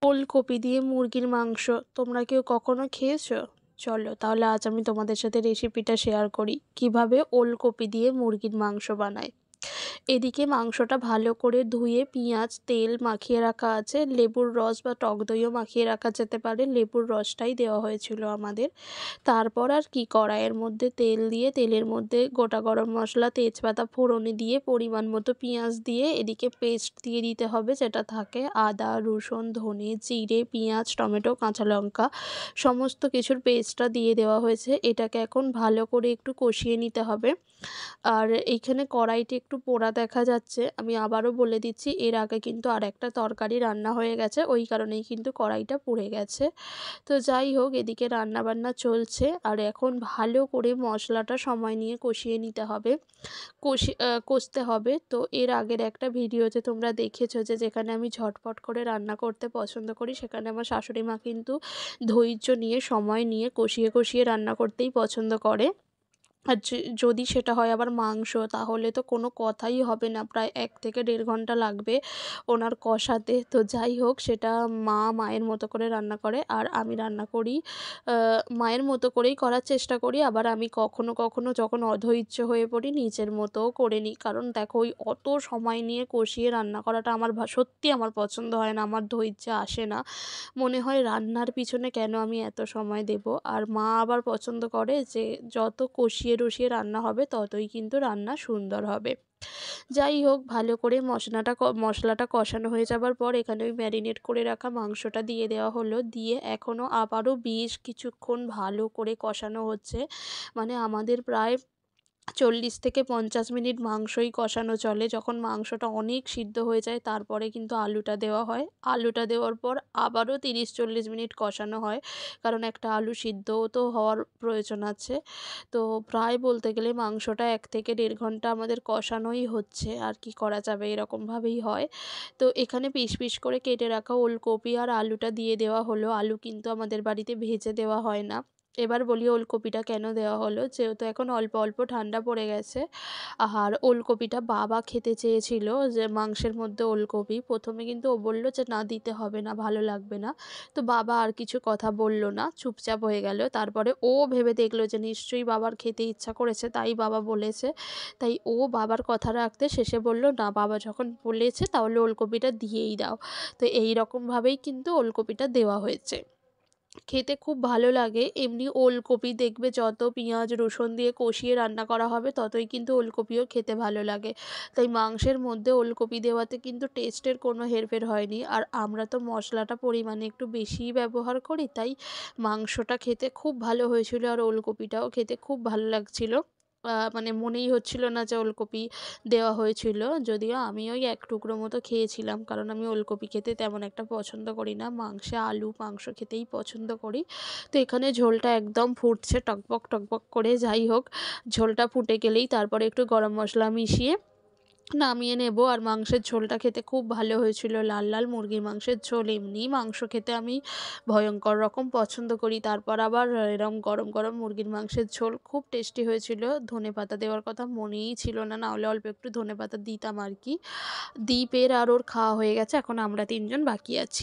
ওলকপি দিয়ে মুরগির মাংস তোমরা কেউ কখনো খেয়েছো? চলো তাহলে আজ আমি তোমাদের সাথে রেসিপিটা শেয়ার করি কিভাবে ওলকপি দিয়ে মুরগির মাংস বানায়। এদিকে মাংসটা ভালো করে ধুয়ে পেঁয়াজ তেল মাখিয়ে রাখা আছে, লেবুর রস বা টক দইও মাখিয়ে রাখা যেতে পারে, লেবুর রসটাই দেওয়া হয়েছিল আমাদের। তারপর আর কি, কড়াইয়ের মধ্যে তেল দিয়ে তেলের মধ্যে গোটা গরম মশলা তেজপাতা ফোড়নে দিয়ে পরিমাণ মতো পেঁয়াজ দিয়ে এদিকে পেস্ট দিয়ে দিতে হবে, যেটা থাকে আদা রসুন ধনে জিরে পেঁয়াজ টমেটো কাঁচা লঙ্কা সমস্ত কিছুর পেস্টটা দিয়ে দেওয়া হয়েছে। এটাকে এখন ভালো করে একটু কষিয়ে নিতে হবে। আর এইখানে কড়াইটি একটু পোড়া দেখা যাচ্ছে, আমি আবারও বলে দিচ্ছি এর আগে কিন্তু আরেকটা তরকারি রান্না হয়ে গেছে, ওই কারণেই কিন্তু কড়াইটা পুড়ে গেছে। তো যাই হোক, এদিকে রান্নাবান্না চলছে আর এখন ভালো করে মশলাটা সময় নিয়ে কষিয়ে নিতে হবে, কষতে হবে। তো এর আগের একটা ভিডিওতে তোমরা দেখেছো যে যেখানে আমি ঝটপট করে রান্না করতে পছন্দ করি, সেখানে আমার শাশুড়ি মা কিন্তু ধৈর্য নিয়ে সময় নিয়ে কষিয়ে কষিয়ে রান্না করতেই পছন্দ করে। আর যদি সেটা হয় আবার মাংস, তাহলে তো কোনো কথাই হবে না, প্রায় ১ থেকে ১.৫ ঘন্টা লাগবে ওনার কষাতে। তো যাই হোক, সেটা মায়ের মতো করে রান্না করে আর আমি রান্না করি মায়ের মতো করেই করার চেষ্টা করি। আবার আমি কখনো কখনো যখন অধৈর্য হয়ে পড়ি নিজের মতোও করে নিই, কারণ দেখো ওই অত সময় নিয়ে কষিয়ে রান্না করাটা আমার সত্যি আমার পছন্দ হয় না, আমার ধৈর্য আসে না। মনে হয় রান্নার পিছনে কেন আমি এত সময় দেব। আর মা আবার পছন্দ করে যে যত কষিয়ে রসিয়ে রান্না হবে ততই কিন্তু রান্না সুন্দর হবে। যাই হোক, ভালো করে মশলাটা কষানো হয়ে যাবার পর এখানে ওই ম্যারিনেট করে রাখা মাংসটা দিয়ে দেওয়া হলো, দিয়ে এখনও আবারও বেশ কিছুক্ষণ ভালো করে কষানো হচ্ছে। মানে আমাদের প্রায় ৪০ থেকে ৫০ মিনিট মাংসই কষানো চলে। যখন মাংসটা অনেক সিদ্ধ হয়ে যায় তারপরে কিন্তু আলুটা দেওয়া হয়। আলুটা দেওয়ার পর আবারও ৩০-৪০ মিনিট কষানো হয়, কারণ একটা আলু সিদ্ধও তো হওয়ার প্রয়োজন আছে। তো প্রায় বলতে গেলে মাংসটা ১ থেকে ১.৫ ঘন্টা আমাদের কষানোই হচ্ছে, আর কি করা যাবে, এরকমভাবেই হয়। তো এখানে পিস পিস করে কেটে রাখা ওলকপি আর আলুটা দিয়ে দেওয়া হলো। আলু কিন্তু আমাদের বাড়িতে ভেজে দেওয়া হয় না। এবার বলি ওলকপিটা কেন দেওয়া হলো, যেহেতু এখন অল্প অল্প ঠান্ডা পড়ে গেছে। আর ওলকপিটা বাবা খেতে চেয়েছিল যে মাংসের মধ্যে ওলকপি, প্রথমে কিন্তু ও বলল যে না দিতে হবে না, ভালো লাগবে না। তো বাবা আর কিছু কথা বলল না, চুপচাপ হয়ে গেল। তারপরে ও ভেবে দেখলো যে নিশ্চয়ই বাবার খেতে ইচ্ছা করেছে তাই বাবা বলেছে। তাই ও বাবার কথা রাখতে শেষে বলল না, বাবা যখন বলেছে তাহলে ওলকপিটা দিয়েই দাও। তো এই রকমভাবেই কিন্তু ওলকপিটা দেওয়া হয়েছে। খেতে খুব ভালো লাগে। এমনি ওলকপি দেখবে যত পেঁয়াজ রসুন দিয়ে কষিয়ে রান্না করা হবে ততই কিন্তু ওলকপিও খেতে ভালো লাগে। তাই মাংসের মধ্যে ওলকপি দেওয়াতে কিন্তু টেস্টের কোনো হেরফের হয়নি। আর আমরা তো মশলাটা পরিমাণে একটু বেশিই ব্যবহার করি, তাই মাংসটা খেতে খুব ভালো হয়েছিল আর ওলকপিটাও খেতে খুব ভালো লাগছিল। মানে মনেই হচ্ছিল না যে ওলকপি দেওয়া হয়েছিল। যদিও আমি ওই ১ টুকরো মতো খেয়েছিলাম, কারণ আমি ওলকপি খেতে তেমন একটা পছন্দ করি না। মাংস খেতেই পছন্দ করি। তো এখানে ঝোলটা একদম ফুটছে টকবক টকবক করে। যাই হোক, ঝোলটা ফুটে গেলেই তারপরে একটু গরম মশলা মিশিয়ে নামিয়ে নেব। আর মাংসের ঝোলটা খেতে খুব ভালো হয়েছিল, লাল লাল মুরগির মাংসের ঝোল। এমনিই মাংস খেতে আমি ভয়ঙ্কর রকম পছন্দ করি, তারপর আবার এরকম গরম গরম মুরগির মাংসের ঝোল খুব টেস্টি হয়েছিল। ধনেপাতা দেওয়ার কথা মনেই ছিল না, নাহলে অল্প একটু ধনেপাতা দিতাম আর কি। দীপের আর ওর খাওয়া হয়ে গেছে, এখন আমরা ৩ জন বাকি আছি।